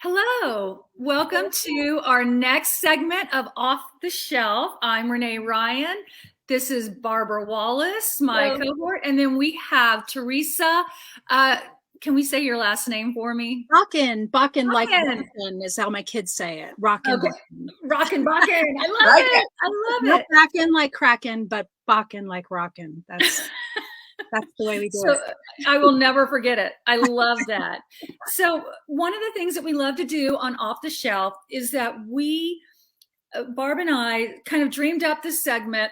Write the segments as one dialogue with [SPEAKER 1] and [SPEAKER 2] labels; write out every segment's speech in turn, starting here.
[SPEAKER 1] Hello, welcome to our next segment of Off the Shelf. I'm Renee Ryan. This is Barbara Wallace, my cohort, and then we have Theresa. Can we say your last name for me?
[SPEAKER 2] Bakken, like Bakken is how my kids say it. Rockin'.
[SPEAKER 1] Okay. Rockin' Bakken. I love it. I love
[SPEAKER 2] Not
[SPEAKER 1] it.
[SPEAKER 2] Bakken like Kraken, but Bakken like rockin'. That's the way we do it.
[SPEAKER 1] I will never forget it. I love that. So one of the things that we love to do on Off the Shelf is that Barb and I kind of dreamed up this segment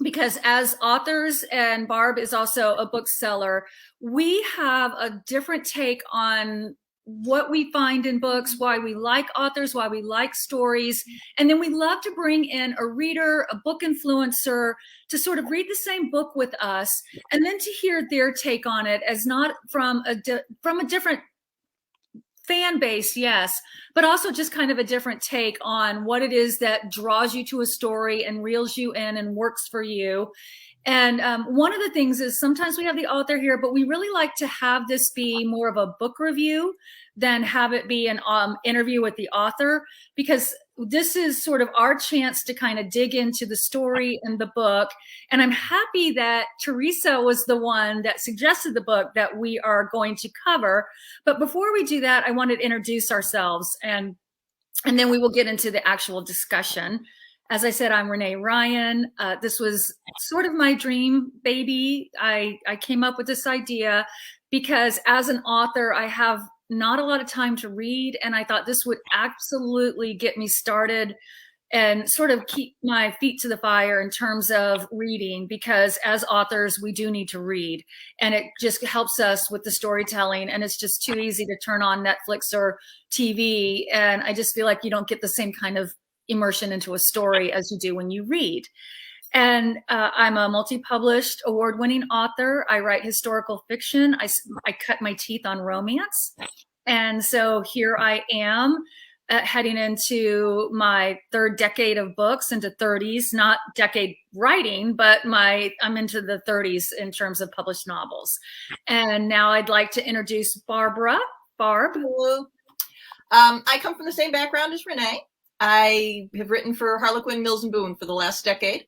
[SPEAKER 1] because as authors, and Barb is also a bookseller, we have a different take on what we find in books, why we like authors, why we like stories. And then we love to bring in a reader, a book influencer to sort of read the same book with us, and then to hear their take on it as not from a different fan base, yes, but also just kind of a different take on what it is that draws you to a story and reels you in and works for you. And one of the things is sometimes we have the author here, but we really like to have this be more of a book review than have it be an interview with the author, because this is sort of our chance to kind of dig into the story and the book. And I'm happy that Theresa was the one that suggested the book that we are going to cover. But before we do that, I wanted to introduce ourselves, and then we will get into the actual discussion. As I said, I'm Renee Ryan. This was sort of my dream baby. I came up with this idea because as an author, I have not a lot of time to read, and I thought this would absolutely get me started and sort of keep my feet to the fire in terms of reading, because as authors, we do need to read, and it just helps us with the storytelling, and it's just too easy to turn on Netflix or TV, and I just feel like you don't get the same kind of immersion into a story as you do when you read. And I'm a multi-published award-winning author. I write historical fiction. I cut my teeth on romance. And so here I am heading into my third decade of books, into 30s, not decade writing, but I'm into the 30s in terms of published novels. And now I'd like to introduce Barbara. Barb.
[SPEAKER 3] Hello. I come from the same background as Renee. I have written for Harlequin, Mills & Boon for the last decade,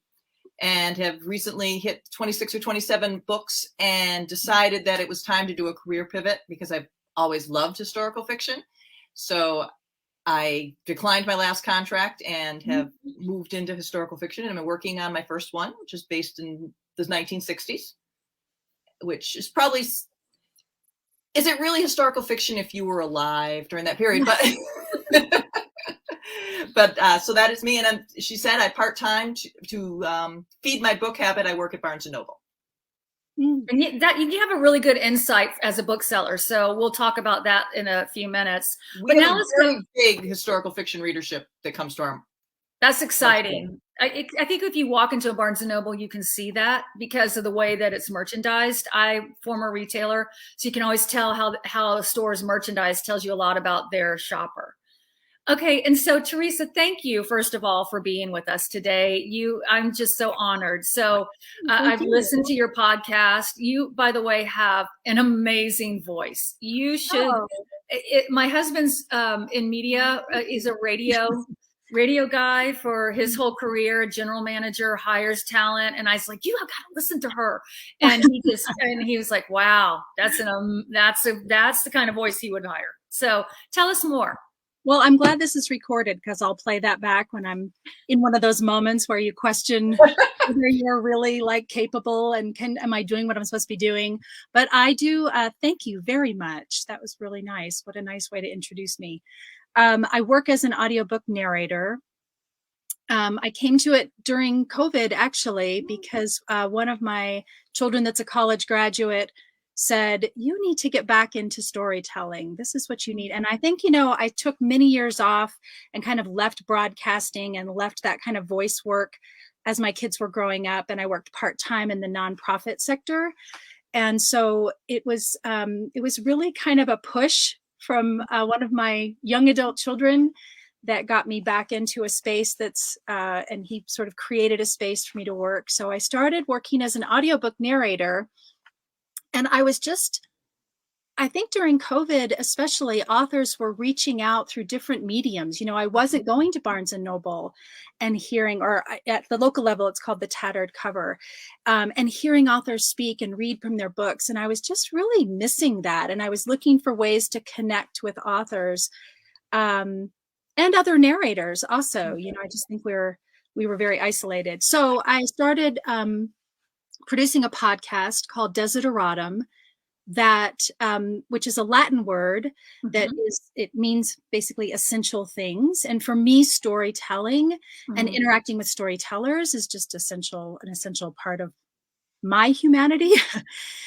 [SPEAKER 3] and have recently hit 26 or 27 books and decided that it was time to do a career pivot because I've always loved historical fiction. So I declined my last contract and have moved into historical fiction, and I'm working on my first one, which is based in the 1960s, which is probably, is it really historical fiction if you were alive during that period? But so that is me. And she said I part-time to feed my book habit. I work at Barnes & Noble.
[SPEAKER 1] And you have a really good insight as a bookseller. So we'll talk about that in a few minutes.
[SPEAKER 3] But now let's go. Big historical fiction readership that comes to our.
[SPEAKER 1] That's exciting. I think if you walk into a Barnes & Noble, you can see that because of the way that it's merchandised. I'm former retailer, so you can always tell how a store is merchandised tells you a lot about their shopper. Okay, and so Theresa, thank you first of all for being with us today. I'm just so honored. So I've listened to your podcast. You, by the way, have an amazing voice. You should. My husband's in media. He's a radio guy for his whole career. A general manager, hires talent, and I was like, you have got to listen to her. And he was like, wow, that's the kind of voice he would hire. So tell us more.
[SPEAKER 2] Well, I'm glad this is recorded because I'll play that back when I'm in one of those moments where you question whether you're really like capable and am I doing what I'm supposed to be doing? But I do. Thank you very much. That was really nice. What a nice way to introduce me. I work as an audiobook narrator. I came to it during COVID, actually, because one of my children that's a college graduate said, you need to get back into storytelling. This is what you need. And I think, I took many years off and kind of left broadcasting and left that kind of voice work as my kids were growing up. And I worked part-time in the nonprofit sector. And so it was really kind of a push from one of my young adult children that got me back into a space and he sort of created a space for me to work. So I started working as an audiobook narrator. And I was just I think during COVID, especially, authors were reaching out through different mediums. I wasn't going to Barnes and Noble and hearing, or at the local level, it's called the Tattered Cover, and hearing authors speak and read from their books. And I was just really missing that. And I was looking for ways to connect with authors and other narrators also. I just think we were very isolated. So I started producing a podcast called Desideratum, that which is a Latin word that it means basically essential things. And for me, storytelling and interacting with storytellers is just an essential part of my humanity.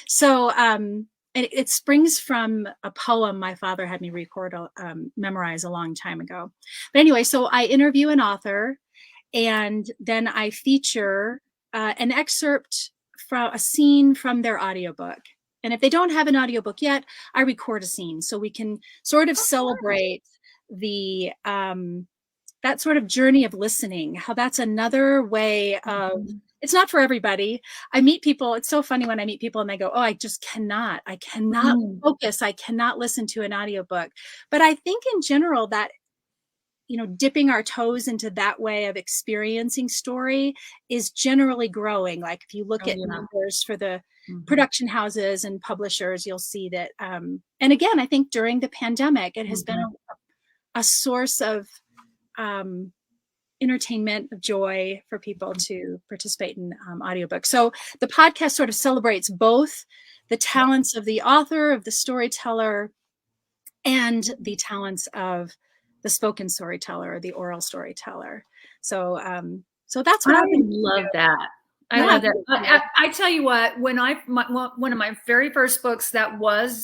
[SPEAKER 2] So it springs from a poem my father had me memorize a long time ago. But anyway, so I interview an author, and then I feature an excerpt from a scene from their audiobook. And if they don't have an audiobook yet, I record a scene so we can sort of celebrate the that sort of journey of listening, how that's another way of, it's not for everybody. I meet people, it's so funny when I meet people and they go, oh, I cannot focus. I cannot listen to an audiobook. But I think in general that, dipping our toes into that way of experiencing story is generally growing. Like if you look at numbers for the production houses and publishers, you'll see that. And again, I think during the pandemic, it has been a source of entertainment, of joy for people to participate in audiobooks. So the podcast sort of celebrates both the talents of the author, of the storyteller, and the talents of the spoken storyteller or the oral storyteller. So that's what
[SPEAKER 1] I love that. I love that. I tell you what, when one of my very first books that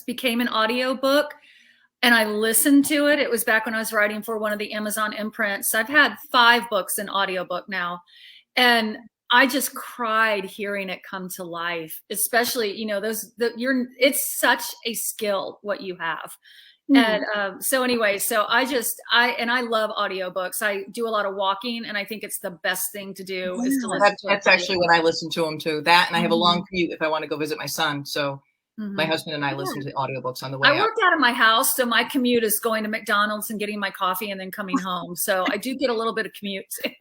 [SPEAKER 1] became an audiobook, and I listened to it. It was back when I was writing for one of the Amazon imprints. I've had 5 books in audiobook now, and I just cried hearing it come to life. Especially, it's such a skill what you have. And so anyway, I love audiobooks. I do a lot of walking, and I think it's the best thing to do is to listen to
[SPEAKER 3] That's actually when I listen to them too. That, and I have a long commute if I want to go visit my son. So my husband and I listen to audiobooks on the way
[SPEAKER 1] I work out of my house, so my commute is going to McDonald's and getting my coffee and then coming home. So I do get a little bit of commute too.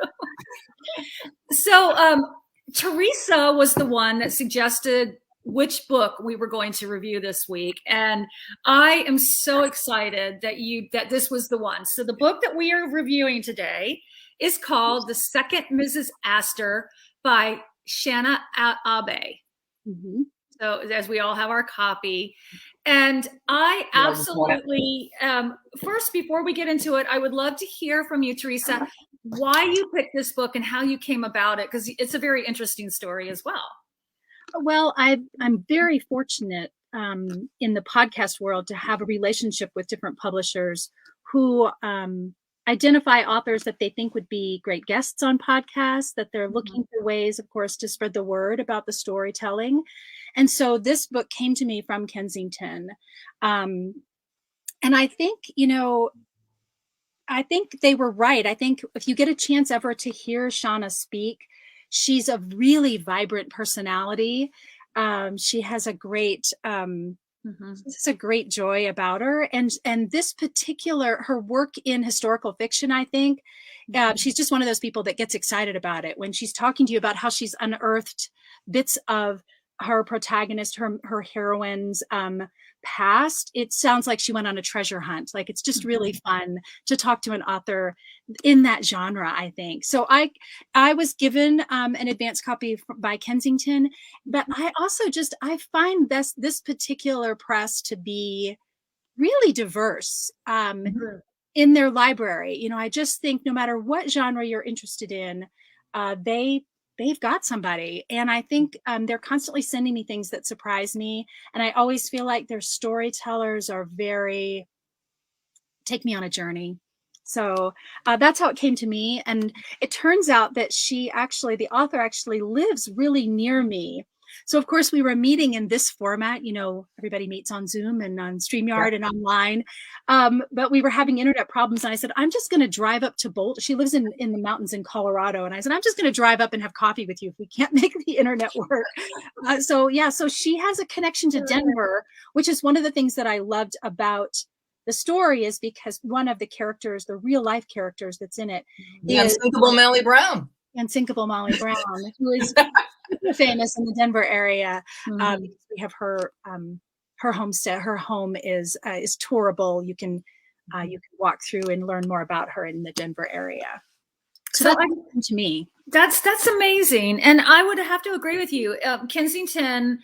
[SPEAKER 1] So Theresa was the one that suggested which book we were going to review this week. And I am so excited that this was the one. So the book that we are reviewing today is called The Second Mrs. Astor by Shana Abe. So as we all have our copy. And I absolutely, first, before we get into it, I would love to hear from you, Theresa, why you picked this book and how you came about it, because it's a very interesting story as well.
[SPEAKER 2] Well, I'm very fortunate in the podcast world to have a relationship with different publishers who identify authors that they think would be great guests on podcasts, that they're looking for ways, of course, to spread the word about the storytelling. And so this book came to me from Kensington. And I think, I think they were right. I think if you get a chance ever to hear Shana speak, she's a really vibrant personality. She has a great, joy about her. And this particular, her work in historical fiction, I think, she's just one of those people that gets excited about it. When she's talking to you about how she's unearthed bits of her protagonist, her heroine's past, it sounds like she went on a treasure hunt. Like it's just really fun to talk to an author in that genre, I think. So I was given an advance copy by Kensington, but I also I find this particular press to be really diverse in their library. I just think no matter what genre you're interested in, they've got somebody. And I think they're constantly sending me things that surprise me. And I always feel like their storytellers are take me on a journey. So that's how it came to me. And it turns out that the author actually lives really near me. So of course we were meeting in this format. You know, everybody meets on Zoom and on StreamYard and online. But we were having internet problems. And I said, I'm just going to drive up to Boulder. She lives in the mountains in Colorado. And I said, I'm just going to drive up and have coffee with you if we can't make the internet work. So she has a connection to Denver, which is one of the things that I loved about the story, is because one of the characters, the real life characters that's in it,
[SPEAKER 3] the unsinkable Molly Brown.
[SPEAKER 2] Unsinkable Molly Brown, who is super famous in the Denver area. Because we have her homestead. Her home is tourable. You can walk through and learn more about her in the Denver area. So that's to me.
[SPEAKER 1] That's amazing, and I would have to agree with you. Kensington.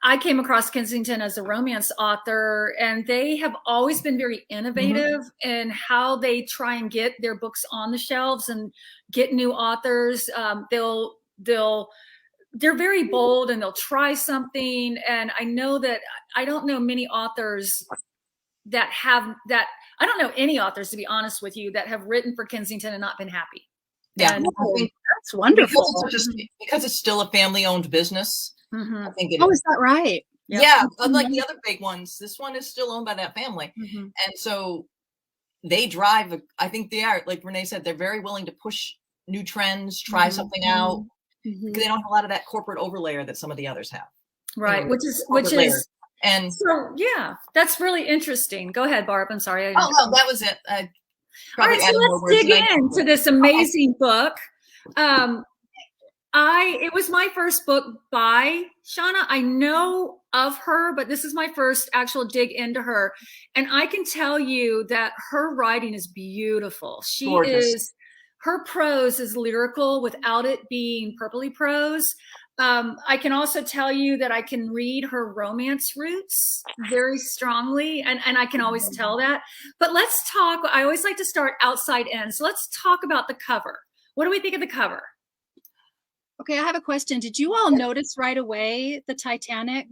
[SPEAKER 1] I came across Kensington as a romance author, and they have always been very innovative in how they try and get their books on the shelves and get new authors. They're very bold, and they'll try something. And I know that I don't know many authors that have that. I don't know any authors, to be honest with you, that have written for Kensington and not been happy.
[SPEAKER 3] Yeah,
[SPEAKER 1] and
[SPEAKER 3] I think
[SPEAKER 2] that's wonderful.
[SPEAKER 3] Because it's still a family-owned business. I think it is.
[SPEAKER 2] Is that right?
[SPEAKER 3] Yeah, unlike the other big ones, this one is still owned by that family. And so they drive, I think they are, like Renee said, they're very willing to push new trends, try something out. Because they don't have a lot of that corporate overlayer that some of the others have.
[SPEAKER 1] Right,
[SPEAKER 3] you know,
[SPEAKER 1] which is
[SPEAKER 3] and
[SPEAKER 1] so that's really interesting. Go ahead, Barb. I'm sorry.
[SPEAKER 3] No, that was it.
[SPEAKER 1] All right, so let's dig into this amazing book. It was my first book by Shana. I know of her, but this is my first actual dig into her. And I can tell you that her writing is beautiful. Her prose is lyrical without it being purpley prose. I can also tell you that I can read her romance roots very strongly, and I can always tell that. But let's talk. I always like to start outside in. So let's talk about the cover. What do we think of the cover?
[SPEAKER 2] Okay, I have a question. Did you all notice right away the Titanic?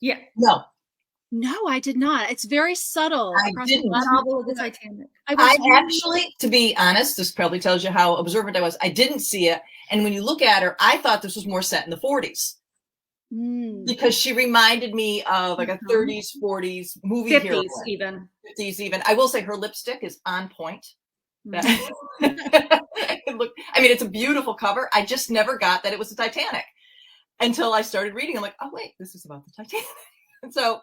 [SPEAKER 1] Yeah.
[SPEAKER 2] No, I did not. It's very subtle.
[SPEAKER 3] I didn't.
[SPEAKER 1] Novel of the Titanic.
[SPEAKER 3] I actually, to be honest, this probably tells you how observant I was. I didn't see it. And when you look at her, I thought this was more set in the 40s. Because she reminded me of like a 30s, 40s movie
[SPEAKER 1] 50s
[SPEAKER 3] hero. 50s even. I will say her lipstick is on point. It's a beautiful cover. I just never got that it was the Titanic until I started reading. I'm like, oh wait, this is about the Titanic. And so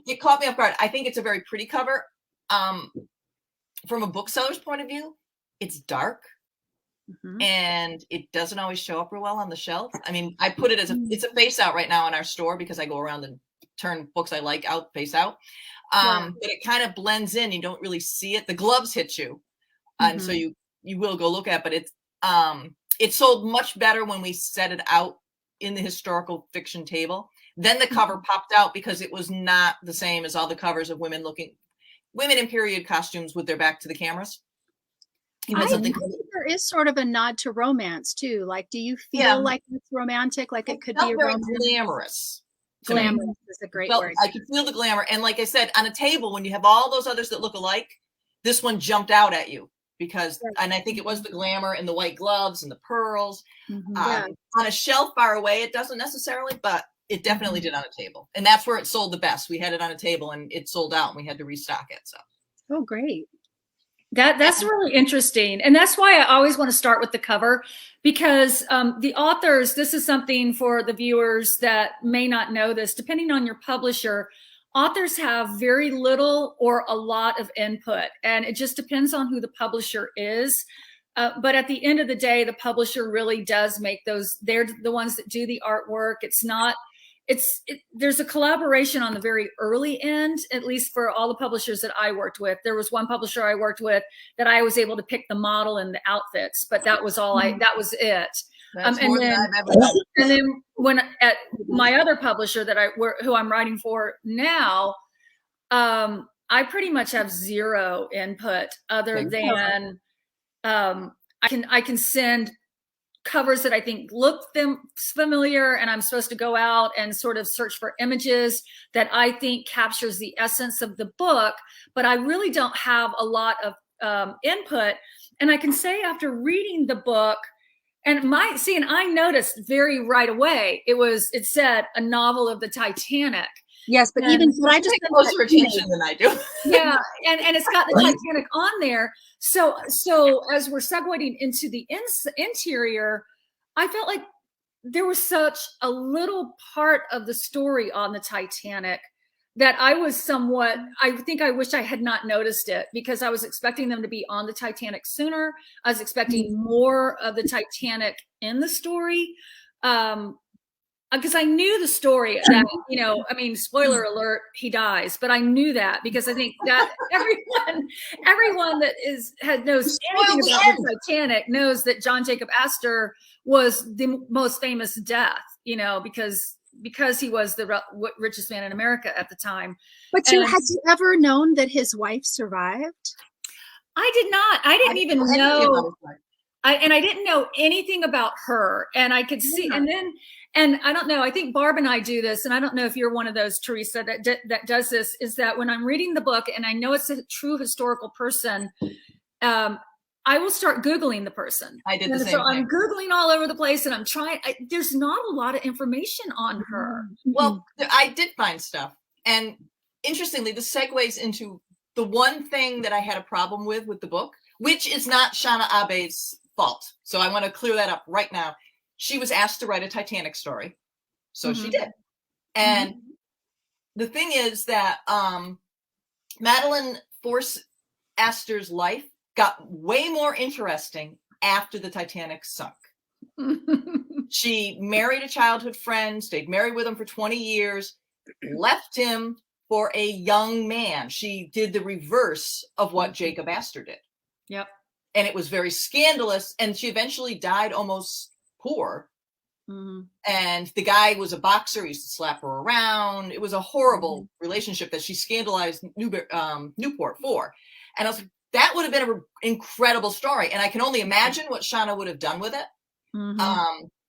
[SPEAKER 3] it caught me off guard. I think it's a very pretty cover. From a bookseller's point of view, it's dark and it doesn't always show up real well on the shelf. I mean, I put it as it's a face out right now in our store because I go around and turn books I like out face out. But it kind of blends in. You don't really see it. The gloves hit you. And so you will go look at it, but it sold much better when we set it out in the historical fiction table. Then the cover popped out because it was not the same as all the covers of women in period costumes with their back to the cameras.
[SPEAKER 2] I think there is sort of a nod to romance too. Like, do you feel like it's romantic? Like it could be
[SPEAKER 3] very glamorous.
[SPEAKER 2] Glamorous is a great word.
[SPEAKER 3] I could feel the glamour. And like I said, on a table, when you have all those others that look alike, this one jumped out at you. Because, and I think it was the glamour and the white gloves and the pearls. On a shelf far away, it doesn't necessarily, but it definitely did on a table. And that's where it sold the best. We had it on a table and it sold out and we had to restock it. So,
[SPEAKER 2] oh, great.
[SPEAKER 1] That's really interesting. And that's why I always want to start with the cover, because the authors, this is something for the viewers that may not know this, depending on your publisher, authors have very little or a lot of input, and it just depends on who the publisher is. But at the end of the day, the publisher really does make those. They're the ones that do the artwork. There's a collaboration on the very early end, at least for all the publishers that I worked with. There was one publisher I worked with that I was able to pick the model and the outfits, but that was all that was it. And then when at my other publisher who I'm writing for now, I pretty much have zero input other than I can send covers that I think look familiar, and I'm supposed to go out and sort of search for images that I think captures the essence of the book, but I really don't have a lot of input. And I can say after reading the book, And I noticed very right away. It said a novel of the Titanic.
[SPEAKER 2] Yes, but even what I just
[SPEAKER 3] pay closer attention than I do.
[SPEAKER 1] Yeah, and it's got the Titanic on there. So as we're segueing into the interior, I felt like there was such a little part of the story on the Titanic that I think I wish I had not noticed it, because I was expecting them to be on the Titanic sooner. I was expecting more of the Titanic in the story. Because I knew the story that, spoiler alert, he dies, but I knew that because I think that everyone that knows anything about the Titanic knows that John Jacob Astor was the most famous death, because he was the richest man in America at the time.
[SPEAKER 2] But had you ever known that his wife survived?
[SPEAKER 1] I did not. I didn't even know. I didn't know anything about her, and I could see, and I don't know, I think Barb and I do this, and I don't know if you're one of those, Theresa, that does this, is that when I'm reading the book and I know it's a true historical person, I will start Googling the person.
[SPEAKER 3] I did the same
[SPEAKER 1] so
[SPEAKER 3] thing.
[SPEAKER 1] I'm Googling all over the place, and I'm trying, there's not a lot of information on her.
[SPEAKER 3] Well, I did find stuff. And interestingly, this segues into the one thing that I had a problem with the book, which is not Shana Abe's fault. So I want to clear that up right now. She was asked to write a Titanic story. So she did. And the thing is that Madeline Force Astor's life got way more interesting after the Titanic sunk. She married a childhood friend, stayed married with him for 20 years, left him for a young man. She did the reverse of what Jacob Astor did.
[SPEAKER 1] Yep.
[SPEAKER 3] And it was very scandalous. And she eventually died almost poor. And the guy was a boxer. He used to slap her around. It was a horrible relationship that she scandalized Newport for. And I was like, that would have been an incredible story. And I can only imagine what Shana would have done with it.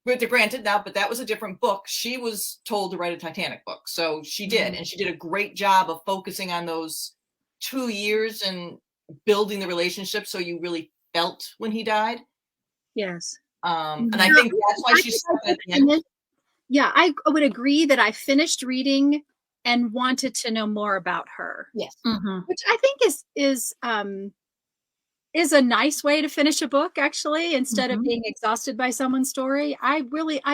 [SPEAKER 3] But granted now, but that was a different book. She was told to write a Titanic book. So she did. And she did a great job of focusing on those 2 years and building the relationship so you really felt when he died.
[SPEAKER 2] Yes.
[SPEAKER 3] And I think that's why she started at the end.
[SPEAKER 2] Yeah, I would agree that I finished reading and wanted to know more about her.
[SPEAKER 3] Yes.
[SPEAKER 2] Which I think is a nice way to finish a book, actually, instead of being exhausted by someone's story. I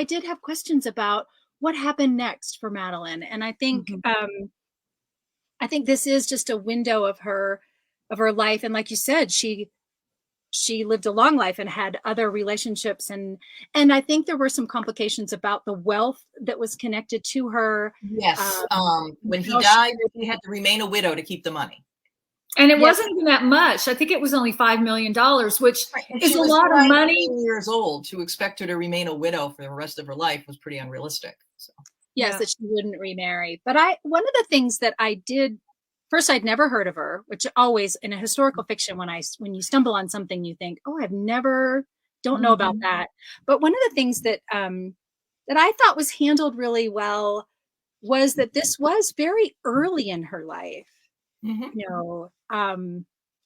[SPEAKER 2] did have questions about what happened next for Madeline. And I think this is just a window of her life. And like you said, she lived a long life and had other relationships. And I think there were some complications about the wealth that was connected to her.
[SPEAKER 3] Yes. When he died, she had to remain a widow to keep the money.
[SPEAKER 1] And it wasn't even that much. I think it was only $5 million, which is a lot of money.
[SPEAKER 3] Years old, to expect her to remain a widow for the rest of her life was pretty unrealistic. So.
[SPEAKER 2] Yes, that she wouldn't remarry. But one of the things that I did, first, I'd never heard of her, which always in a historical fiction, when you stumble on something, you think, oh, don't know about that. But one of the things that I thought was handled really well was that this was very early in her life.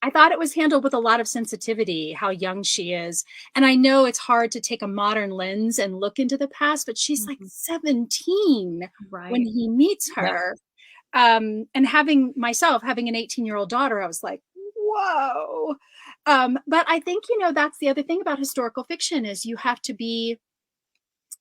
[SPEAKER 2] I thought it was handled with a lot of sensitivity, how young she is. And I know it's hard to take a modern lens and look into the past, but she's like 17 when he meets her. And having an 18-year-old daughter, I was like, whoa. But I think, that's the other thing about historical fiction is you have to be,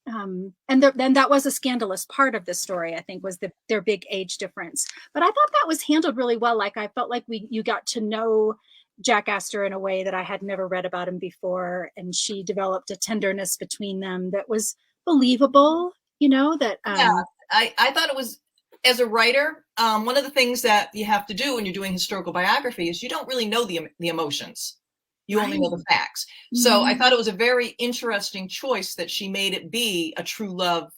[SPEAKER 2] then that was a scandalous part of the story, I think, was their big age difference. But I thought that was handled really well. Like, I felt like you got to know Jack Astor in a way that I had never read about him before. And she developed a tenderness between them that was believable,
[SPEAKER 3] I thought it was, as a writer, one of the things that you have to do when you're doing historical biography is you don't really know the emotions. You only know the facts. So I thought it was a very interesting choice that she made it be a true love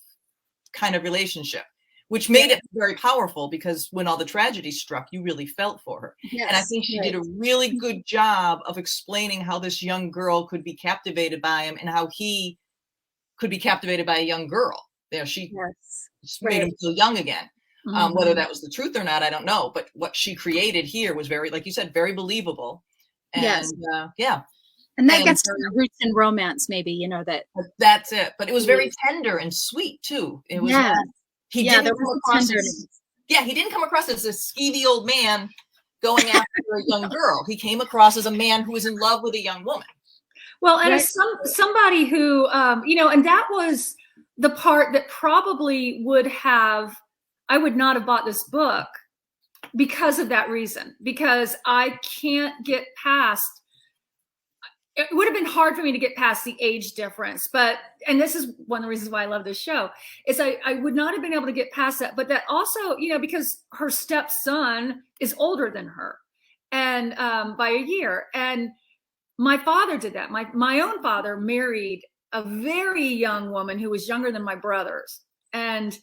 [SPEAKER 3] kind of relationship, which made it very powerful because when all the tragedy struck, you really felt for her. Yes, and I think she did a really good job of explaining how this young girl could be captivated by him and how he could be captivated by a young girl. She made him feel young again. Whether that was the truth or not, I don't know. But what she created here was very, like you said, very believable. And
[SPEAKER 2] And that
[SPEAKER 3] And
[SPEAKER 2] gets to the roots in romance, maybe, you know, that.
[SPEAKER 3] that's it. But it was very tender and sweet too. It was.
[SPEAKER 2] Yeah.
[SPEAKER 3] He
[SPEAKER 2] Yeah,
[SPEAKER 3] didn't
[SPEAKER 2] there
[SPEAKER 3] come
[SPEAKER 2] was
[SPEAKER 3] across
[SPEAKER 2] tenderness.
[SPEAKER 3] he didn't come across as a skeevy old man going after a young girl. He came across as a man who was in love with a young woman.
[SPEAKER 1] Well, and
[SPEAKER 2] Right.
[SPEAKER 1] as somebody who, you know, and that was the part that probably I would not have bought this book because of that reason, because I can't get past, it would have been hard for me to get past the age difference. But, and this is one of the reasons why I love this show, is I would not have been able to get past that. But that also, you know, because her stepson is older than her and by a year. And my father did that. My own father married a very young woman who was younger than my brothers. And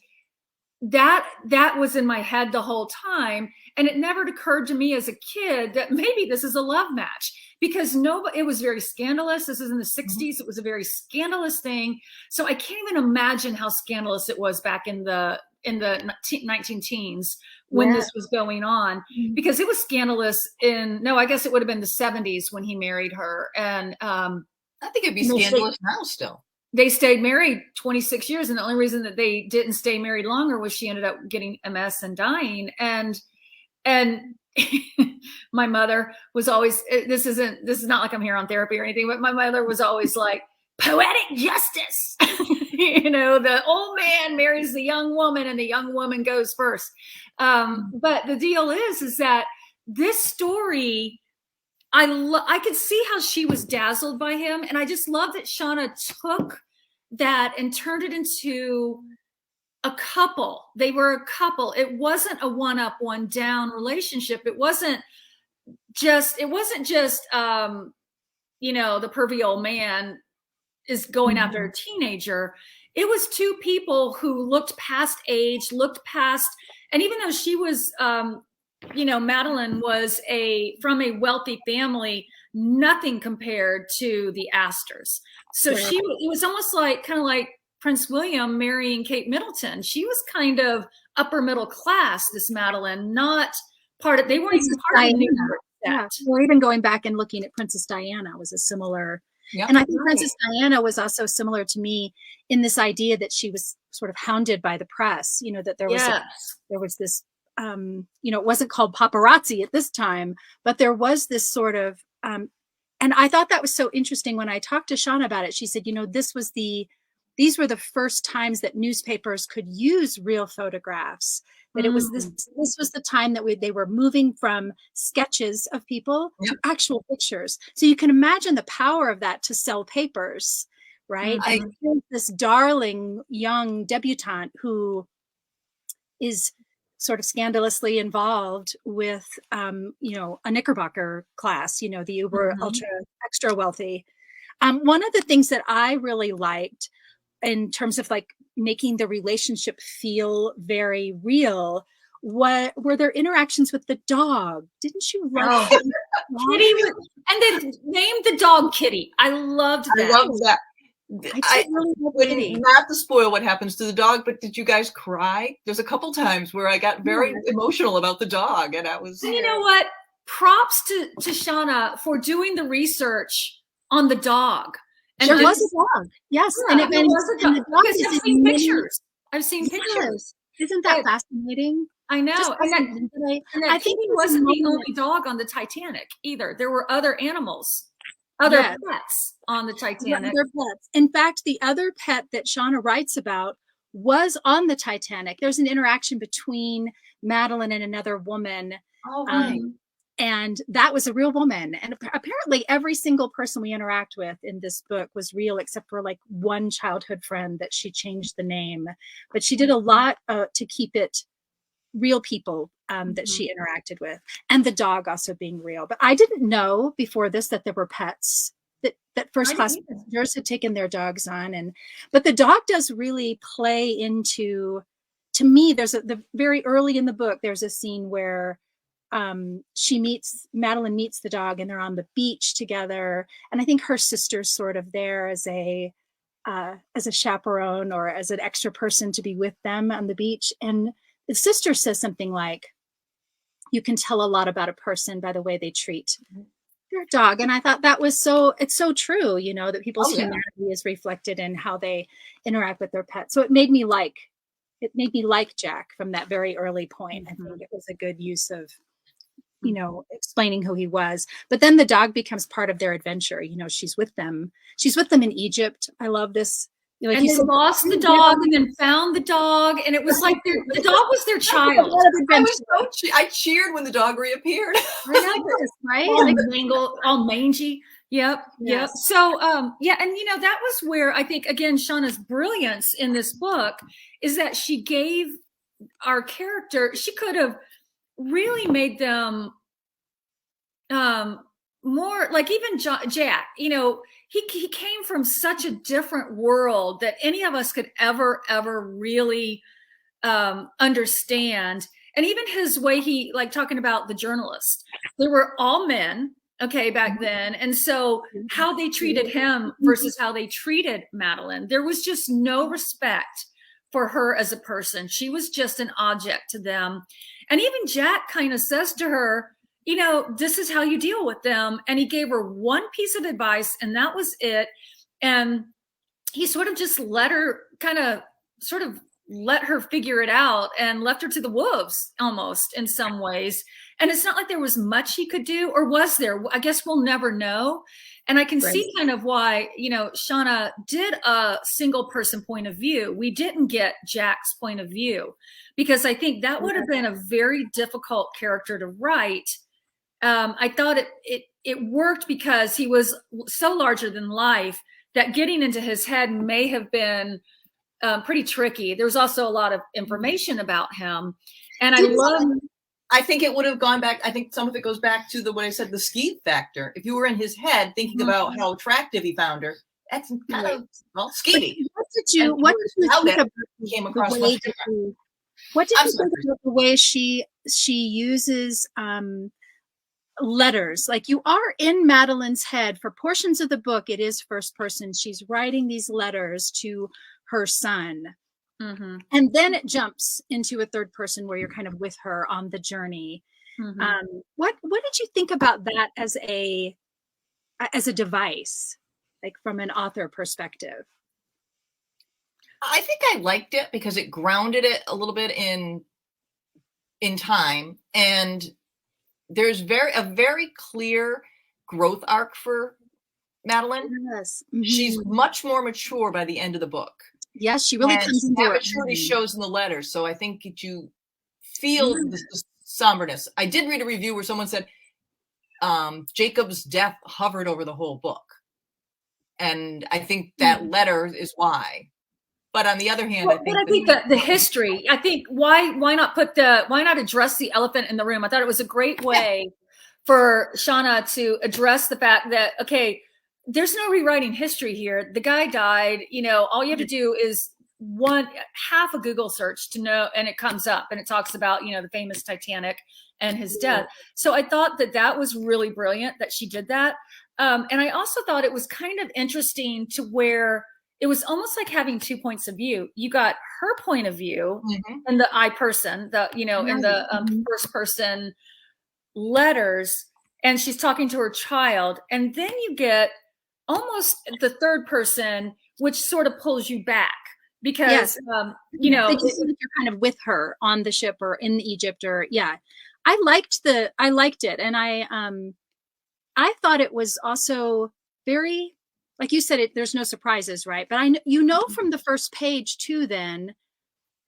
[SPEAKER 1] that was in my head the whole time. And it never occurred to me as a kid that maybe this is a love match, because it was very scandalous. This is in the 60s. It was a very scandalous thing. So I can't even imagine how scandalous it was back in the 19 teens when this was going on, because it was scandalous I guess it would have been the 70s when he married her. And
[SPEAKER 3] I think it'd be scandalous now still.
[SPEAKER 1] They stayed married 26 years. And the only reason that they didn't stay married longer was she ended up getting MS and dying. And my mother was always, this is not like I'm here on therapy or anything, but my mother was always like, poetic justice. You know, the old man marries the young woman and the young woman goes first. But the deal is that this story, I could see how she was dazzled by him. And I just love that Shana took that and turned it into a couple. They were a couple. It wasn't a one up, one down relationship. It wasn't just, you know, the pervy old man is going after a teenager. It was two people who looked past age, and even though she was, you know, Madeline was from a wealthy family, nothing compared to the Astors. So it was almost kind of like Prince William marrying Kate Middleton. She was kind of upper middle class, this Madeline, not part of, they weren't even part of the
[SPEAKER 2] Yeah. Or even going back and looking at Princess Diana was a similar, and I think Princess Diana was also similar to me in this idea that she was sort of hounded by the press, you know, that there was this, you know, it wasn't called paparazzi at this time, but there was this sort of, and I thought that was so interesting when I talked to Shana about it. She said, you know, these were the first times that newspapers could use real photographs, that it was this was the time that they were moving from sketches of people to actual pictures. So you can imagine the power of that to sell papers, right? And here's this darling young debutante who is sort of scandalously involved with, you know, a Knickerbocker class, you know, the uber ultra extra wealthy. One of the things that I really liked in terms of like making the relationship feel very real, were their interactions with the dog? Didn't you love
[SPEAKER 1] Kitty? And then named the dog Kitty. I loved that.
[SPEAKER 3] I love that.
[SPEAKER 2] I really love Kitty.
[SPEAKER 3] Not to spoil what happens to the dog, but did you guys cry? There's a couple times where I got very emotional about the dog, and I was.
[SPEAKER 1] And you know what? Props to Shana for doing the research on the dog. And
[SPEAKER 2] there was a dog. Yes.
[SPEAKER 1] Yeah, and it was a dog. Because I've seen pictures. I've seen pictures.
[SPEAKER 2] Isn't that fascinating?
[SPEAKER 1] I know. And I think he wasn't the only dog on the Titanic either. There were other animals, other pets on the Titanic.
[SPEAKER 2] Other pets. In fact, the other pet that Shana writes about was on the Titanic. There's an interaction between Madeline and another woman.
[SPEAKER 3] Oh, right.
[SPEAKER 2] And that was a real woman. And apparently every single person we interact with in this book was real, except for like one childhood friend that she changed the name. But she did a lot to keep it real people that she interacted with. And the dog also being real. But I didn't know before this that there were pets, that first class passengers had taken their dogs on. But the dog does really play into, to me, the very early in the book, there's a scene where Madeline meets the dog and they're on the beach together. And I think her sister's sort of there as a chaperone or as an extra person to be with them on the beach. And the sister says something like, you can tell a lot about a person by the way they treat spirit dog. And I thought that was it's so true, you know, that people's
[SPEAKER 3] Oh, yeah.
[SPEAKER 2] humanity is reflected in how they interact with their pets. So it made me like Jack from that very early point. I think it was a good use of, you know, explaining who he was. But then the dog becomes part of their adventure. You know, she's with them in Egypt. I love this. Like
[SPEAKER 1] and they lost the dog and then found the dog. And it was like the dog was their child.
[SPEAKER 3] I cheered when the dog reappeared.
[SPEAKER 1] I know this, right? Like mangled, all mangy. Yep. Yep. So, yeah. And, you know, that was where I think, again, Shana's brilliance in this book is that she gave our character, she could have really made them more like even Jack, you know, he came from such a different world that any of us could ever really understand. And even his way, he like talking about the journalist, they were all men, okay, back then. And so how they treated him versus how they treated Madeline, there was just no respect for her as a person. She was just an object to them. And even Jack kind of says to her, you know, this is how you deal with them. And he gave her one piece of advice and that was it. And he sort of just let her let her figure it out and left her to the wolves almost in some ways. And it's not like there was much he could do, or was there? I guess we'll never know. And I can see kind of why, you know, Shana did a single person point of view. We didn't get Jack's point of view because I think that would have been a very difficult character to write. I thought it worked because he was so larger than life that getting into his head may have been pretty tricky. There was also a lot of information about him. And
[SPEAKER 3] I think it would have gone back. I think some of it goes back to what I said, the skeeve factor. If you were in his head thinking about how attractive he found her, that's kind of skeevy.
[SPEAKER 2] What did you think about
[SPEAKER 3] came across
[SPEAKER 2] the way what did you think about the way she uses letters? Like, you are in Madeline's head for portions of the book. It is first person. She's writing these letters to her son. And then it jumps into a third person where you're kind of with her on the journey. What did you think about that as a device, like from an author perspective?
[SPEAKER 3] I think I liked it because it grounded it a little bit in time, and there's a very clear growth arc for Madeline.
[SPEAKER 2] Yes.
[SPEAKER 3] She's much more mature by the end of the book.
[SPEAKER 2] Yes, she really comes into
[SPEAKER 3] that maturity shows in the letters. So I think you feel the somberness. I did read a review where someone said Jacob's death hovered over the whole book. And I think that letter is why. But on the other hand, I think
[SPEAKER 1] that the history, I think why not address the elephant in the room? I thought it was a great way for Shana to address the fact that, okay, there's no rewriting history here. The guy died, you know, all you have to do is half a Google search to know, and it comes up and it talks about, you know, the famous Titanic and his death. So I thought that was really brilliant that she did that. And I also thought it was kind of interesting to where it was almost like having 2 points of view. You got her point of view and the I person, in the first person letters, and she's talking to her child. And then you get almost the third person, which sort of pulls you back because, you know,
[SPEAKER 2] you're kind of with her on the ship or in Egypt I liked it. And I thought it was also very, like you said, there's no surprises, right? But from the first page too, then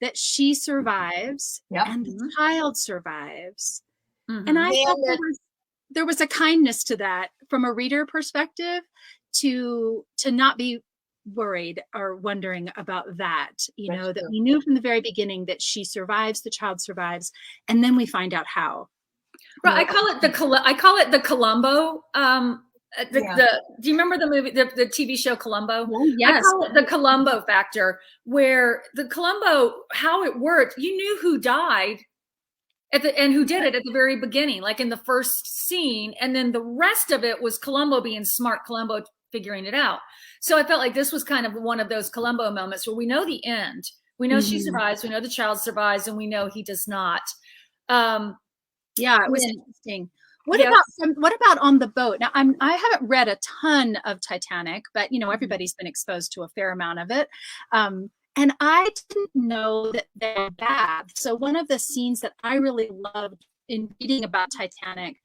[SPEAKER 2] that she survives and the child survives. And I thought there was a kindness to that from a reader perspective to not be worried or wondering about that, that we knew from the very beginning that she survives, the child survives, and then we find out how.
[SPEAKER 1] Right. I call it the Columbo. Do you remember the movie, the TV show Columbo?
[SPEAKER 2] Oh, yes.
[SPEAKER 1] I call it the Columbo factor, where the Columbo, how it worked, you knew who died and who did it at the very beginning, like in the first scene. And then the rest of it was Columbo being smart, Columbo figuring it out. So I felt like this was kind of one of those Columbo moments where we know the end. We know she survives. We know the child survives, and we know he does not.
[SPEAKER 2] It was interesting. What about on the boat? Now, I haven't read a ton of Titanic, but everybody's been exposed to a fair amount of it. And I didn't know that they were baths. So one of the scenes that I really loved in reading about Titanic,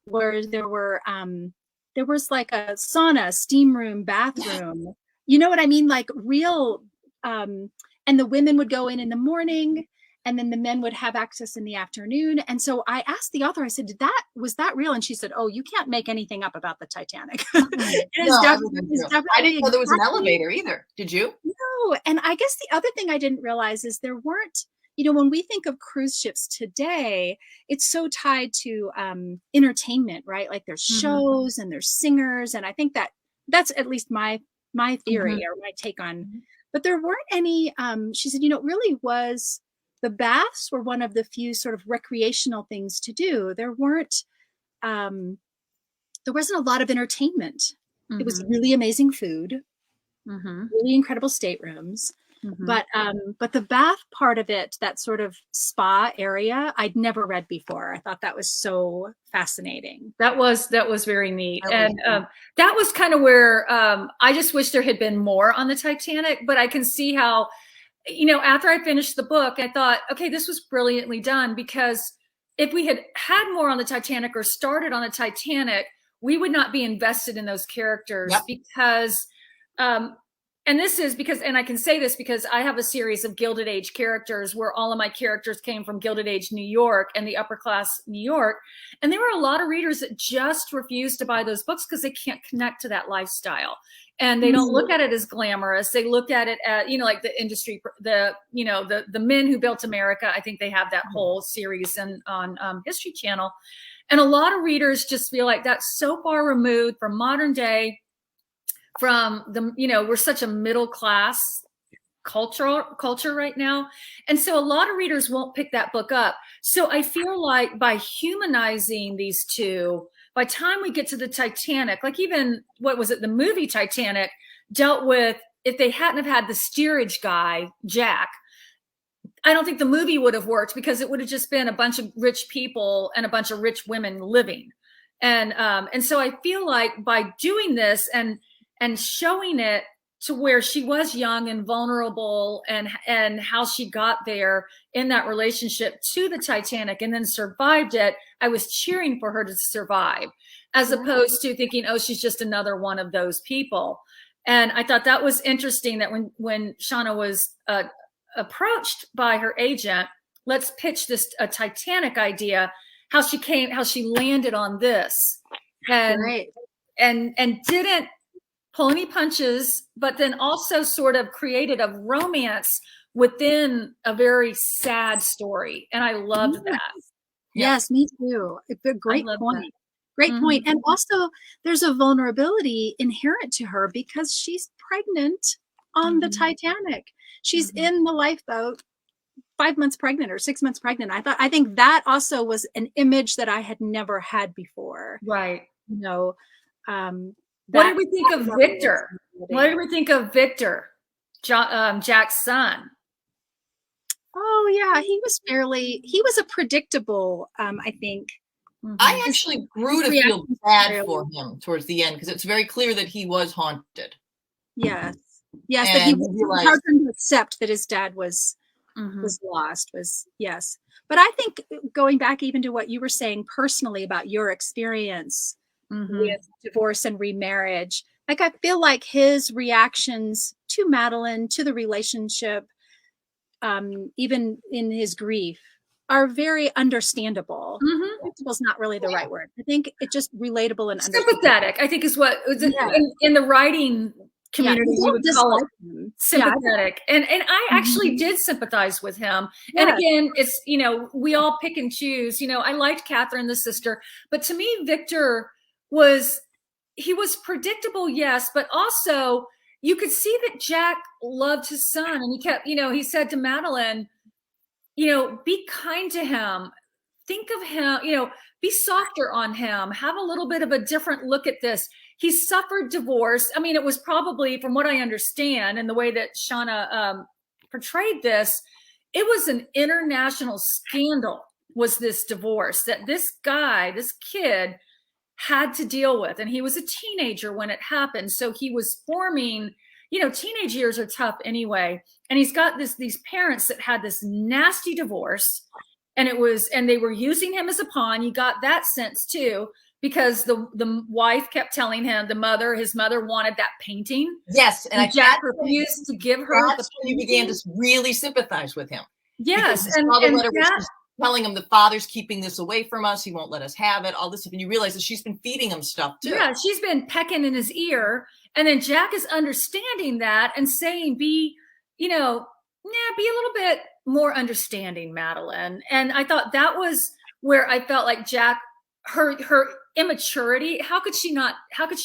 [SPEAKER 2] where there was like a sauna, steam room, bathroom. You know what I mean? Like real, and the women would go in the morning, and then the men would have access in the afternoon. And so I asked the author, I said, was that real? And she said, oh, you can't make anything up about the Titanic.
[SPEAKER 3] I didn't know there was an elevator either. Did you?
[SPEAKER 2] No. And I guess the other thing I didn't realize is there weren't, when we think of cruise ships today, it's so tied to entertainment, right? Like there's shows and there's singers. And I think that's at least my theory or my take on, but there weren't any, she said, it really was, the baths were one of the few sort of recreational things to do. There wasn't a lot of entertainment. It was really amazing food, really incredible staterooms. But the bath part of it, that sort of spa area, I'd never read before. I thought that was so fascinating.
[SPEAKER 1] That was very neat. And that was kind of where I just wish there had been more on the Titanic, but I can see how, after I finished the book, I thought, okay, this was brilliantly done, because if we had had more on the Titanic or started on the Titanic, we would not be invested in those characters because, and this is because, and I can say this because I have a series of Gilded Age characters where all of my characters came from Gilded Age New York and the upper class New York. And there were a lot of readers that just refused to buy those books because they can't connect to that lifestyle. And they don't look at it as glamorous. They look at it at, like the industry, the men who built America. I think they have that whole series on History Channel. And a lot of readers just feel like that's so far removed from modern day, from the, we're such a middle class culture right now. And so a lot of readers won't pick that book up. So I feel like by humanizing these two, by the time we get to the Titanic, like even, the movie Titanic dealt with, if they hadn't have had the steerage guy, Jack, I don't think the movie would have worked, because it would have just been a bunch of rich people and a bunch of rich women living. And so I feel like by doing this and showing it to where she was young and vulnerable, and how she got there in that relationship to the Titanic and then survived it, I was cheering for her to survive, as opposed to thinking, oh, she's just another one of those people. And I thought that was interesting, that when Shana was approached by her agent, let's pitch this a Titanic idea, how she landed on this, and didn't pull any punches, but then also sort of created a romance within a very sad story. And I loved that.
[SPEAKER 2] Yes, me too. A great point. Great point. And also there's a vulnerability inherent to her because she's pregnant on the Titanic. She's in the lifeboat 5 months pregnant or 6 months pregnant. I think that also was an image that I had never had before.
[SPEAKER 1] Right.
[SPEAKER 2] What
[SPEAKER 1] did we think of Victor? What did we think of Victor, Jack's son?
[SPEAKER 2] Oh yeah, he was a predictable, I think.
[SPEAKER 3] I actually grew to feel bad for him towards the end, because it's very clear that he was haunted.
[SPEAKER 2] Yes, that he was hard to accept that his dad was lost. Yes, but I think going back even to what you were saying personally about your experience with divorce and remarriage, like I feel like his reactions to Madeline, to the relationship, even in his grief, are very understandable. Understandable is not really the right word. I think it's just relatable and
[SPEAKER 1] sympathetic. I think is what in the writing community you would call it sympathetic. And I actually did sympathize with him. And again, it's we all pick and choose. I liked Catherine, the sister, but to me, Victor was predictable, yes, but also you could see that Jack loved his son, and he kept, he said to Madeline, be kind to him, think of him, be softer on him, have a little bit of a different look at this. He suffered divorce. I mean, it was probably, from what I understand and the way that Shana portrayed this, it was an international scandal. was this divorce that this kid had to deal with. And he was a teenager when it happened. So he was forming, teenage years are tough anyway. And he's got these parents that had this nasty divorce, and they were using him as a pawn. You got that sense too, because the wife kept telling him, his mother wanted that painting.
[SPEAKER 3] Yes. And
[SPEAKER 1] Jack refused to give her.
[SPEAKER 3] That's when you began to really sympathize with him.
[SPEAKER 1] Yes.
[SPEAKER 3] And telling him the father's keeping this away from us. He won't let us have it. All this stuff. And you realize that she's been feeding him stuff too.
[SPEAKER 1] Yeah. She's been pecking in his ear. And then Jack is understanding that and saying, be a little bit more understanding, Madeline. And I thought that was where I felt like Jack, her immaturity, how could she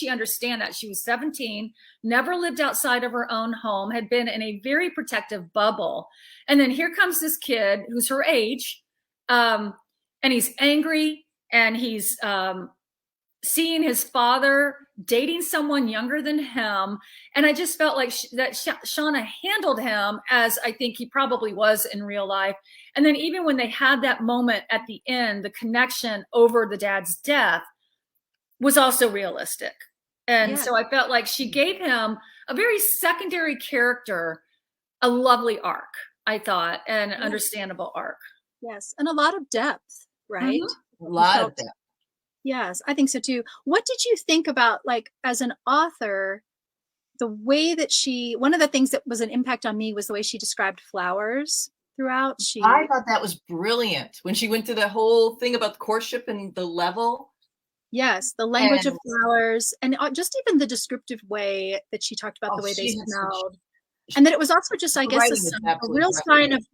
[SPEAKER 1] understand that? She was 17, never lived outside of her own home, had been in a very protective bubble. And then here comes this kid who's her age, and he's angry, and he's seeing his father dating someone younger than him. And I just felt like that Shana handled him as I think he probably was in real life. And then even when they had that moment at the end, the connection over the dad's death was also realistic. And so I felt like she gave him a very secondary character, a lovely arc, I thought, and an understandable arc.
[SPEAKER 2] Yes. And a lot of depth, right?
[SPEAKER 3] Mm-hmm. A lot of depth.
[SPEAKER 2] Yes, I think so too. What did you think about, like, as an author, the way that one of the things that was an impact on me was the way she described flowers throughout.
[SPEAKER 3] I thought that was brilliant when she went through the whole thing about the courtship and the level.
[SPEAKER 2] Yes, the language of flowers, and just even the descriptive way that she talked about the way they smelled. And that it was also just, I guess, a real sign of,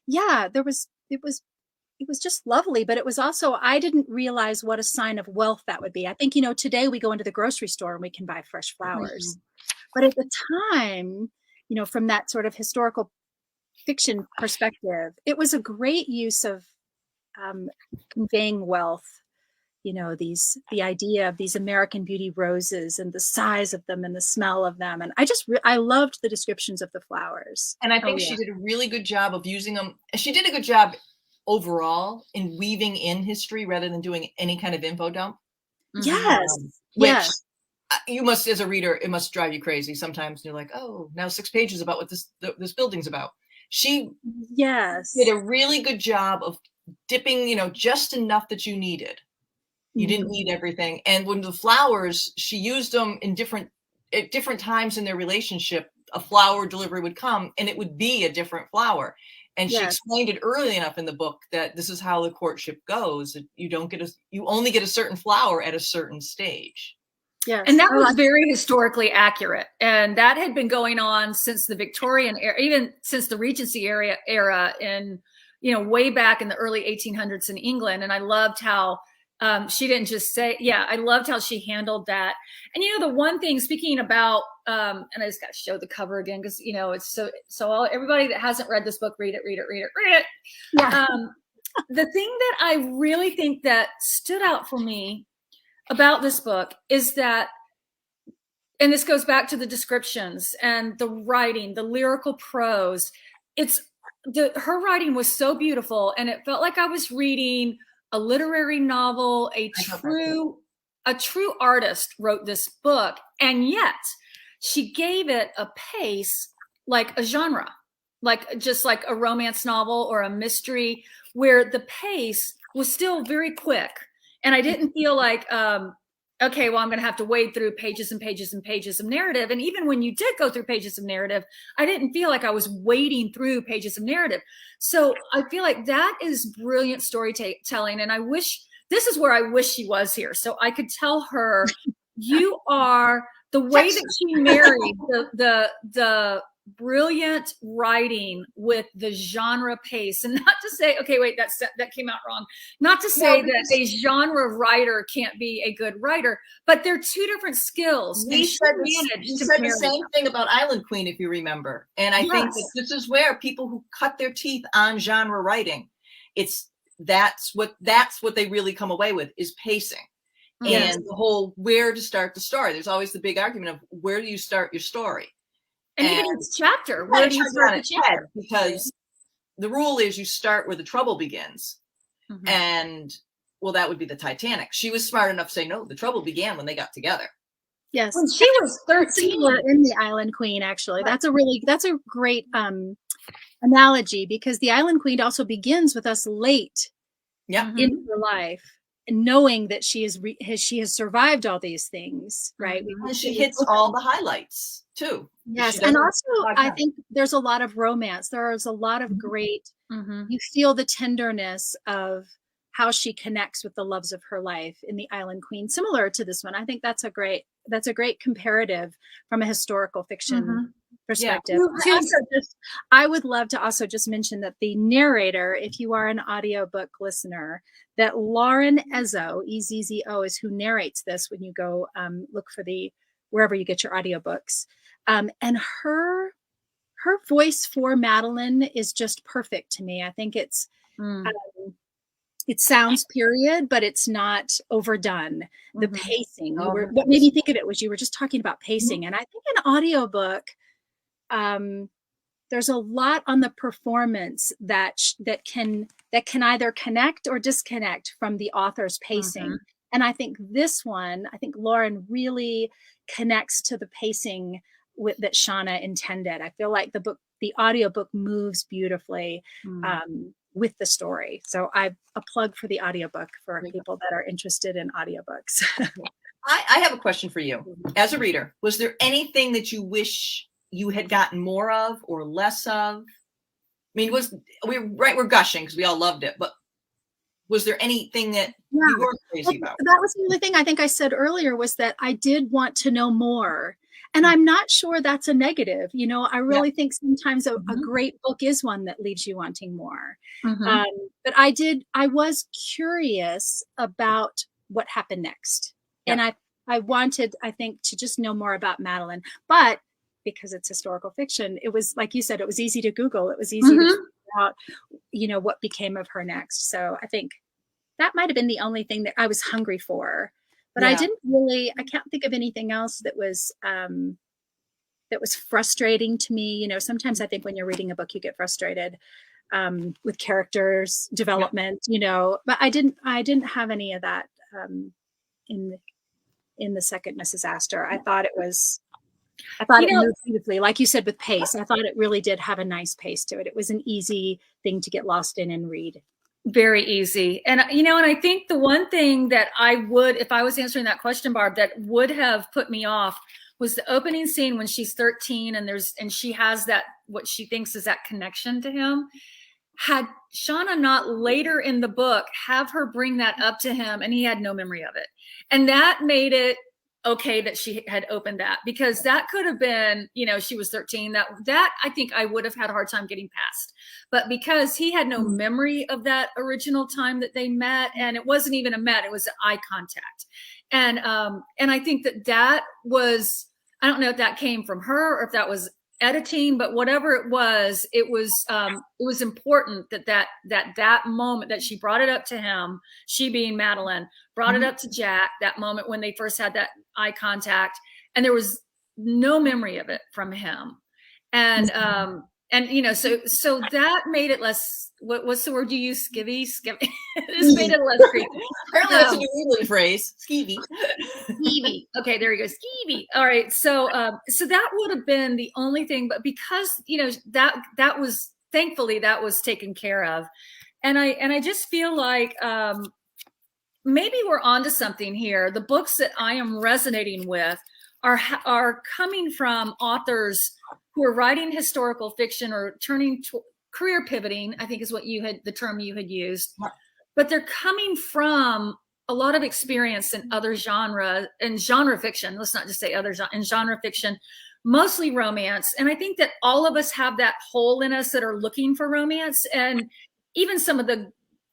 [SPEAKER 2] it was just lovely, but it was also, I didn't realize what a sign of wealth that would be. I think, today we go into the grocery store and we can buy fresh flowers. But at the time, from that sort of historical fiction perspective, it was a great use of conveying wealth. The idea of these American beauty roses and the size of them and the smell of them. And I loved the descriptions of the flowers.
[SPEAKER 3] And I think she did a really good job of using them. She did a good job overall in weaving in history rather than doing any kind of info dump.
[SPEAKER 2] Yes.
[SPEAKER 3] Which you must, as a reader, it must drive you crazy. Sometimes you're like, oh, now 6 pages about what this building's about. She did a really good job of dipping, just enough that you needed. You didn't need everything. And when the flowers, she used them at different times in their relationship. A flower delivery would come and it would be a different flower. And she explained it early enough in the book that this is how the courtship goes. You only get a certain flower at a certain stage.
[SPEAKER 1] Yes. And that was very historically accurate. And that had been going on since the Victorian era, even since the Regency era in, way back in the early 1800s in England. And I loved how she didn't just say, I loved how she handled that. And, the one thing, speaking about, and I just got to show the cover again, because, it's so everybody that hasn't read this book, read it. Yeah. The thing that I really think that stood out for me about this book is that, and this goes back to the descriptions and the writing, the lyrical prose, her writing was so beautiful, and it felt like I was reading a literary novel. A true artist wrote this book, and yet she gave it a pace like a genre, just like a romance novel or a mystery, where the pace was still very quick. And I didn't feel like, okay, well, I'm going to have to wade through pages and pages and pages of narrative. And even when you did go through pages of narrative, I didn't feel like I was wading through pages of narrative. So I feel like that is brilliant storytelling. And this is where I wish she was here. So I could tell her, you are the way that she married the brilliant writing with the genre pace. And not to say, okay, wait, that came out wrong. Not to say that a genre writer can't be a good writer, but they're two different skills.
[SPEAKER 3] You said the same thing about Island Queen, if you remember. And I think that this is where people who cut their teeth on genre writing, that's what they really come away with, is pacing.
[SPEAKER 1] Yes.
[SPEAKER 3] And the whole where to start the story. There's always the big argument of where do you start your story?
[SPEAKER 1] And even its chapter, where do you start the chapter?
[SPEAKER 3] Because the rule is you start where the trouble begins.
[SPEAKER 1] Mm-hmm.
[SPEAKER 3] And well, that would be the Titanic. She was smart enough to say, no, the trouble began when they got together.
[SPEAKER 2] Yes.
[SPEAKER 1] When she was 13.
[SPEAKER 2] Similar in the Island Queen, actually. Right. That's a great analogy, because the Island Queen also begins with us late in her life, and knowing that she has survived all these things, right?
[SPEAKER 3] And she hits all the highlights too.
[SPEAKER 2] Yes, and also I think there's a lot of romance. There's a lot of great, you feel the tenderness of how she connects with the loves of her life in the Island Queen, similar to this one. I think that's a great comparative from a historical fiction perspective.
[SPEAKER 1] Yeah.
[SPEAKER 2] I would love to also just mention that the narrator, if you are an audiobook listener, that Lauren Ezzo, Ezzo, is who narrates this when you go look for wherever you get your audiobooks. And her voice for Madeline is just perfect to me. I think it's it sounds period, but it's not overdone. The pacing. What made me think of it was you were just talking about pacing. And I think an audiobook, there's a lot on the performance that can either connect or disconnect from the author's pacing. And I think Lauren really connects to the pacing that Shana intended. I feel like the audiobook moves beautifully with the story. So a plug for the audiobook for people that are interested in audiobooks.
[SPEAKER 3] I have a question for you. As a reader, was there anything that you wish you had gotten more of or less of? I mean, we're gushing because we all loved it, but was there anything that you weren't crazy about?
[SPEAKER 2] That was the only thing I think I said earlier, was that I did want to know more. And I'm not sure that's a negative. I really think sometimes a great book is one that leaves you wanting more. But I was curious about what happened next. Yeah. And I wanted, I think, to just know more about Madeline. But because it's historical fiction, it was, like you said, it was easy to Google. It was easy to figure out, what became of her next. So I think that might have been the only thing that I was hungry for. But I can't think of anything else that was frustrating to me. Sometimes I think when you're reading a book, you get frustrated with characters development, but I didn't have any of that in the second Mrs. Astor. I thought it moved beautifully, like you said, with pace. I thought it really did have a nice pace to it. It was an easy thing to get lost in and read.
[SPEAKER 1] Very easy. And, and I think the one thing that I would, if I was answering that question, Barb, that would have put me off was the opening scene when she's 13 and she has that, what she thinks is that connection to him. Had Shana not later in the book have her bring that up to him, and he had no memory of it. And that made it okay that she had opened that, because that could have been, she was 13, that I think I would have had a hard time getting past. But because he had no memory of that original time that they met, and it wasn't even a met, it was an eye contact. And I think that was, I don't know if that came from her or if that was editing, but whatever it was important that moment that she brought it up to him, she being Madeline, brought it up to Jack, that moment when they first had that eye contact, and there was no memory of it from him. And so that made it less, what's the word you use? Skivvy? This made it less creepy.
[SPEAKER 3] Apparently that's a New England phrase. Skeevy.
[SPEAKER 1] Skeevy. Okay, there you go. Skeevy. All right. So that would have been the only thing, but because, that was, thankfully that was taken care of. And I just feel like, maybe we're onto something here. The books that I am resonating with are coming from authors who are writing historical fiction or turning to career pivoting, I think is what the term you had used, but they're coming from a lot of experience in other genre and genre fiction. Let's not just say in genre fiction, mostly romance. And I think that all of us have that hole in us that are looking for romance. And even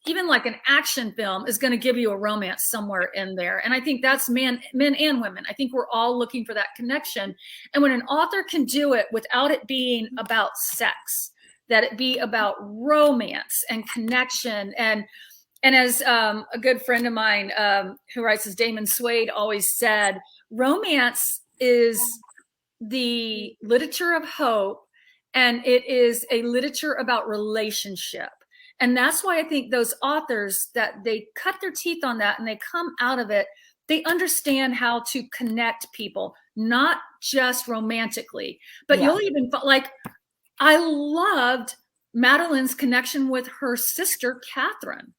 [SPEAKER 1] even like an action film is going to give you a romance somewhere in there. And I think that's men and women. I think we're all looking for that connection. And when an author can do it without it being about sex, that it be about romance and connection. And as a good friend of mine who writes as Damon Suede always said, romance is the literature of hope, and it is a literature about relationship. And that's why I think those authors, that they cut their teeth on that and they come out of it, they understand how to connect people, not just romantically, but you'll even, like, I loved Madeline's connection with her sister, Catherine.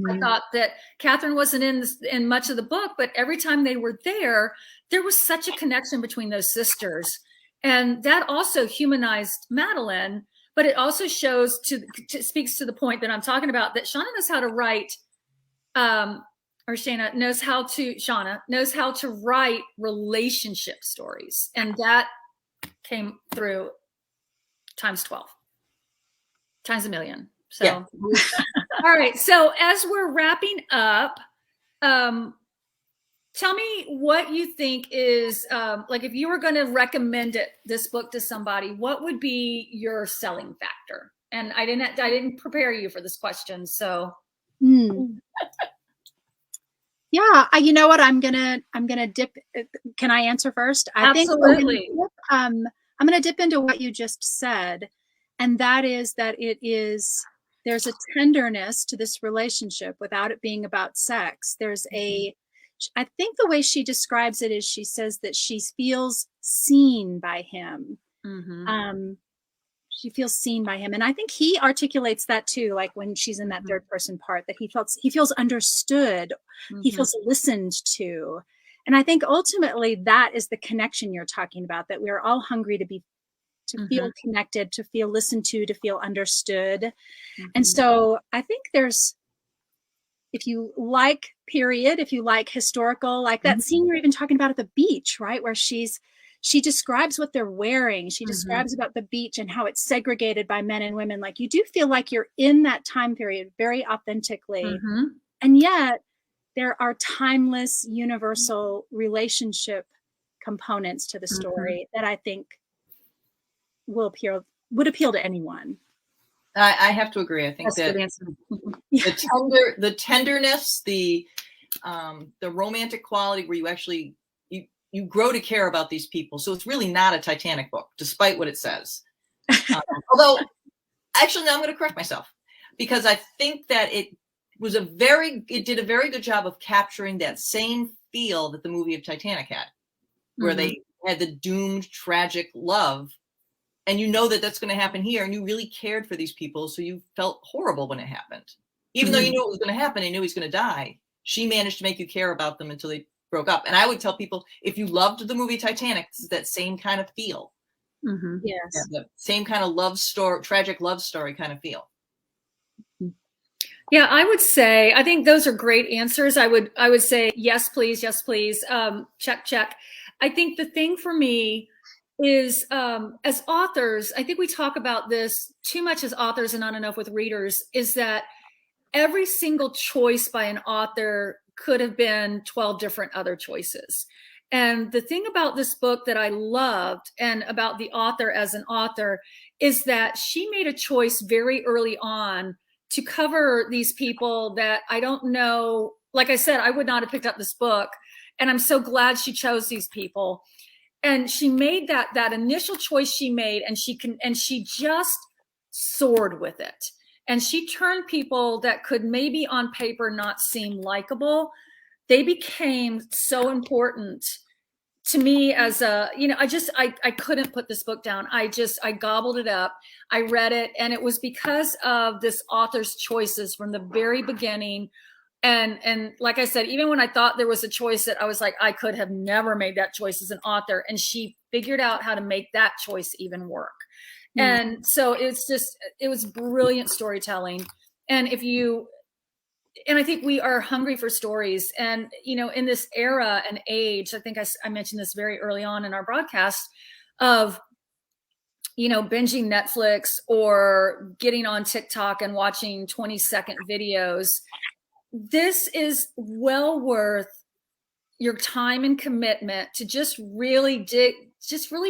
[SPEAKER 1] I thought that Catherine wasn't in much of the book, but every time they were there was such a connection between those sisters. And that also humanized Madeline, but it also shows speaks to the point that I'm talking about, that Shana knows how to write, Shana knows how to write relationship stories. And that came through times 12, times a million. So, yeah. All right. So as we're wrapping up, tell me what you think is, like, if you were going to recommend this book to somebody, what would be your selling factor? And I didn't prepare you for this question. So.
[SPEAKER 2] Yeah, you know what? I'm gonna dip. Can I answer first?
[SPEAKER 1] Absolutely.
[SPEAKER 2] I'm gonna dip into what you just said, and that is that there's a tenderness to this relationship without it being about sex. There's I think the way she describes it is, she says that she feels seen by him. She feels seen by him. And I think he articulates that too, like when she's in that third person part, that he feels understood, he feels listened to. And I think ultimately that is the connection you're talking about, that we're all hungry to feel connected, to feel listened to feel understood. And so I think if you like period, if you like historical, like that scene you're even talking about at the beach, right? Where she describes what they're wearing. She describes about the beach and how it's segregated by men and women. Like, you do feel like you're in that time period very authentically. And yet there are timeless, universal relationship components to the story that I think would appeal to anyone.
[SPEAKER 3] I have to agree. I think
[SPEAKER 1] that's
[SPEAKER 3] that the tenderness, the romantic quality, where you actually you grow to care about these people. So it's really not a Titanic book, despite what it says. Although, actually, no, I'm going to correct myself, because I think that it did a very good job of capturing that same feel that the movie of Titanic had, where they had the doomed, tragic love. And you know that that's going to happen here, and you really cared for these people, so you felt horrible when it happened. Even though you knew it was going to happen, and knew he was going to die, she managed to make you care about them until they broke up. And I would tell people, if you loved the movie Titanic, this is that same kind of feel.
[SPEAKER 2] Yes.
[SPEAKER 3] Yeah, the same kind of love story, tragic love story kind of feel.
[SPEAKER 1] Yeah, I would say, I think those are great answers. I would say, yes, please. Yes, please. Check. I think the thing for me is, as authors, I think we talk about this too much as authors and not enough with readers, is that every single choice by an author could have been 12 different other choices. And the thing about this book that I loved, and about the author as an author, is that she made a choice very early on to cover these people that I don't know. Like I said, I would not have picked up this book, and I'm so glad she chose these people. And she made that initial choice she made, and she just soared with it. And she turned people that could maybe on paper not seem likable, they became so important to me as I couldn't put this book down. I gobbled it up. I read it, and it was because of this author's choices from the very beginning. And like I said, even when I thought there was a choice that I was like, I could have never made that choice as an author, and she figured out how to make that choice even work. And so it was brilliant storytelling. And I think we are hungry for stories. And, in this era and age, I think I mentioned this very early on in our broadcast, of, binging Netflix or getting on TikTok and watching 20-second videos. This is well worth your time and commitment to just really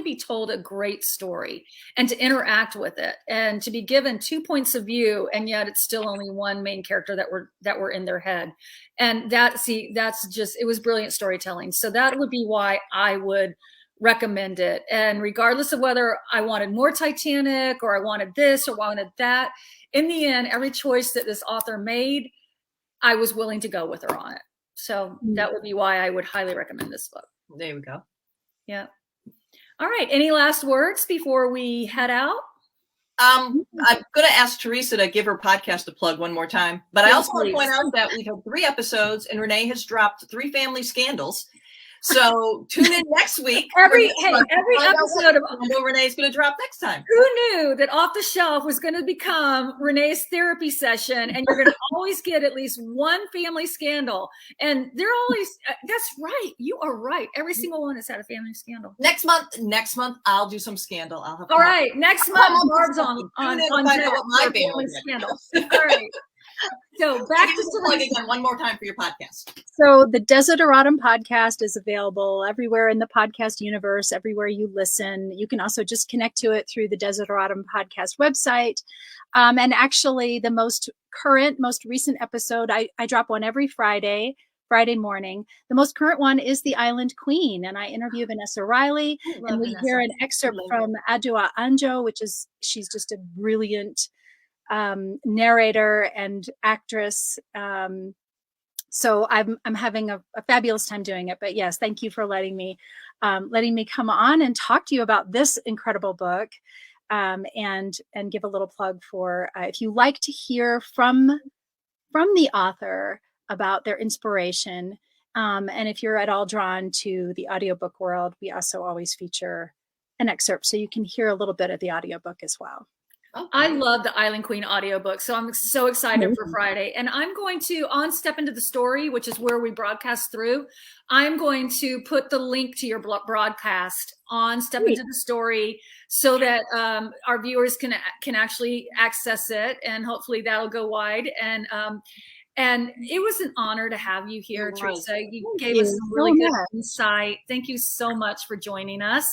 [SPEAKER 1] be told a great story, and to interact with it, and to be given 2 points of view, and yet it's still only one main character that were in their head. And it was brilliant storytelling. So that would be why I would recommend it. And regardless of whether I wanted more Titanic, or I wanted this or wanted that, in the end, every choice that this author made, I was willing to go with her on it. So that would be why I would highly recommend this book.
[SPEAKER 3] There we go.
[SPEAKER 1] Yeah. All right. Any last words before we head out?
[SPEAKER 3] I'm going to ask Theresa to give her podcast a plug one more time, but I also want to point out that we've had 3 episodes and Renee has dropped 3 family scandals. So tune in next week.
[SPEAKER 1] Every episode of
[SPEAKER 3] Renee's going to drop next time.
[SPEAKER 1] Who knew that Off the Shelf was going to become Renee's therapy session, and you're going to always get at least one family scandal. And they're always, that's right. You are right. Every single one has had a family scandal.
[SPEAKER 3] Next month, I'll do some scandal. I'll have
[SPEAKER 1] all right. Next month, Barb's on find out what my family scandal. All right. So back to
[SPEAKER 3] plug again one more time for your podcast.
[SPEAKER 2] So the Desideratum Podcast is available everywhere in the podcast universe, everywhere you listen. You can also just connect to it through the Desideratum Podcast website. And actually the most recent episode, I drop one every Friday morning. The most current one is The Island Queen, and I interview Vanessa Riley, and we hear an excerpt from Adua Anjo, she's just a brilliant narrator and actress. So I'm having a fabulous time doing it. But yes, thank you for letting me come on and talk to you about this incredible book, and give a little plug for if you like to hear from the author about their inspiration, and if you're at all drawn to the audiobook world, we also always feature an excerpt so you can hear a little bit of the audiobook as well.
[SPEAKER 1] Okay. I love the Island Queen audiobook, so I'm so excited for Friday. And I'm going to, on Step Into the Story, which is where we broadcast through, I'm going to put the link to your broadcast on Step Into the Story so that our viewers can actually access it, and hopefully that'll go wide. And it was an honor to have you here, Theresa. You gave us some really good insight. Thank you so much for joining us.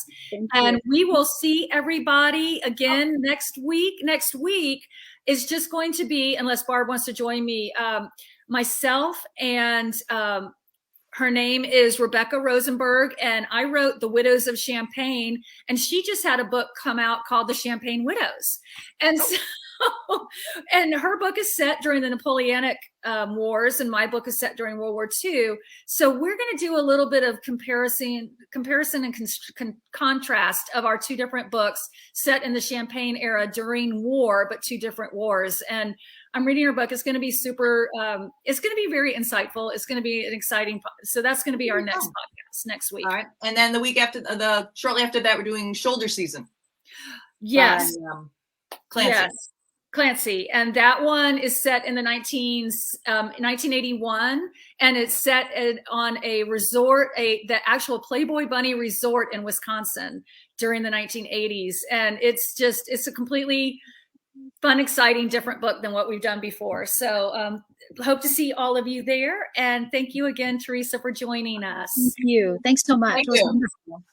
[SPEAKER 1] And we will see everybody again next week. Next week is just going to be, unless Barb wants to join me, myself and her name is Rebecca Rosenberg, and I wrote The Widows of Champagne, and she just had a book come out called The Champagne Widows. And so, and her book is set during the Napoleonic Wars, and my book is set during World War II. So we're going to do a little bit of comparison and contrast of our 2 different books set in the Champagne era during war, but 2 different wars. And I'm reading her book. It's going to be super, it's going to be very insightful. It's going to be an exciting, so that's going to be our next podcast next week.
[SPEAKER 3] All right. And then the week after, shortly after that, we're doing Shoulder Season.
[SPEAKER 1] Yes.
[SPEAKER 3] Clancy. Yes.
[SPEAKER 1] Clancy, and that one is set in the 1981, and it's set on a resort, the actual Playboy Bunny resort in Wisconsin during the 1980s, and it's a completely fun, exciting, different book than what we've done before. So hope to see all of you there, and thank you again, Theresa, for joining us.
[SPEAKER 2] Thank you. Thanks so much. It was wonderful.